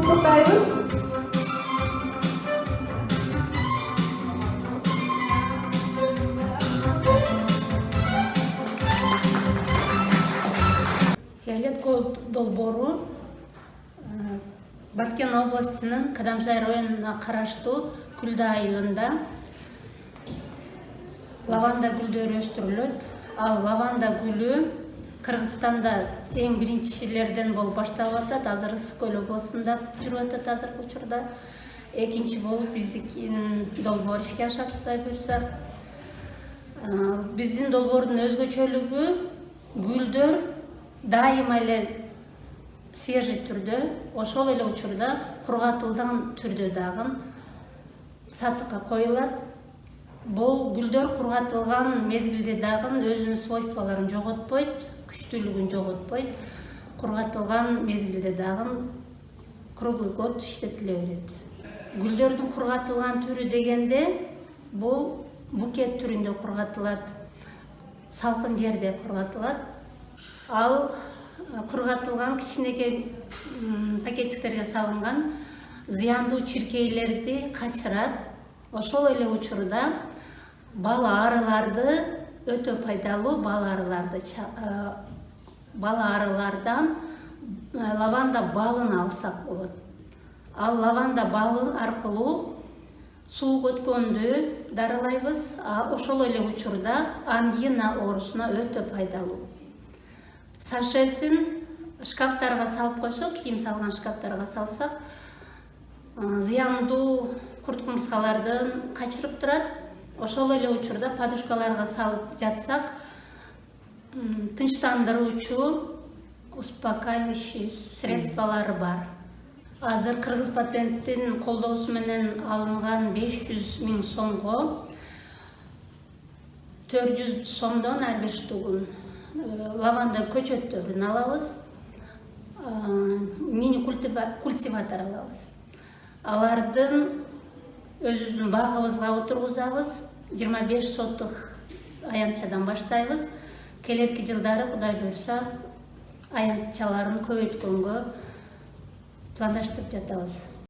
Құттықтаймыз. Фиолет Голд долбоору Баткен областынын Кадамжай районуна караштуу Күлдө айылында лаванда гүлдөрү өстүрүлөт. Ал лаванда гүлү Кыргызстанда эң биринчилерден болуп башталып атат. Азыр Ысык Көл областында жүрүп атат азыркы учурда. Экинчи болуп биздин долбоор ишке ашат, Кудай буйрса. Биздин долбоордун өзгөчөлүгү гүлдөр дайыма эле свежий түрдө, ошол эле учурда кургатылган түрдө дагы сатыкка коюлат. Бул гүлдөр кургатылган мезгилде дагы өзүнүн свойстволорун жоготпойт, күчтүүлүгүн жоготпойт. Кургатылган мезгилде дагы круглый год иштетиле берет. Гүлдөрдүн кургатылган түрү дегенде бул букет түрүндө кургатылат, салкын жерде кургатылат. Ал кургатылган кичинекей пакетиктерге салынган зыяндуу чиркейлерди качырат. Ошол эле учурда бал арыларды өтө пайдалуу бал арылардан лаванда балын алсак болот. Ал лаванда балын аркылуу суук өткөндү дарылайбыз. Ошол эле учурда ангина оорусуна өтө пайдалуу. Сашесин шкафтарга салып койсок, кийим салган шкафтарга салсак, зыяндуу курт кумурскалардын качырып турат. Ошол эле учурда подушкаларга салып жатсак, тынчтандыруучу, успокаивающий средстволору бар. Азыр Кыргыз патенттин колдоосу менен алынган 500 000 сомго 400 сомдон ар бир штугун лаванда көчөттөрүн алабыз, мини культиватор алабыз. Алардын өзүбүздүн багыбызга отургузабыз, 25 соттук аянтчадан баштайбыз. Келерки жылдары Кудай буйрса аянтчаларын көбөйткөнгө пландаштырып жатабыз.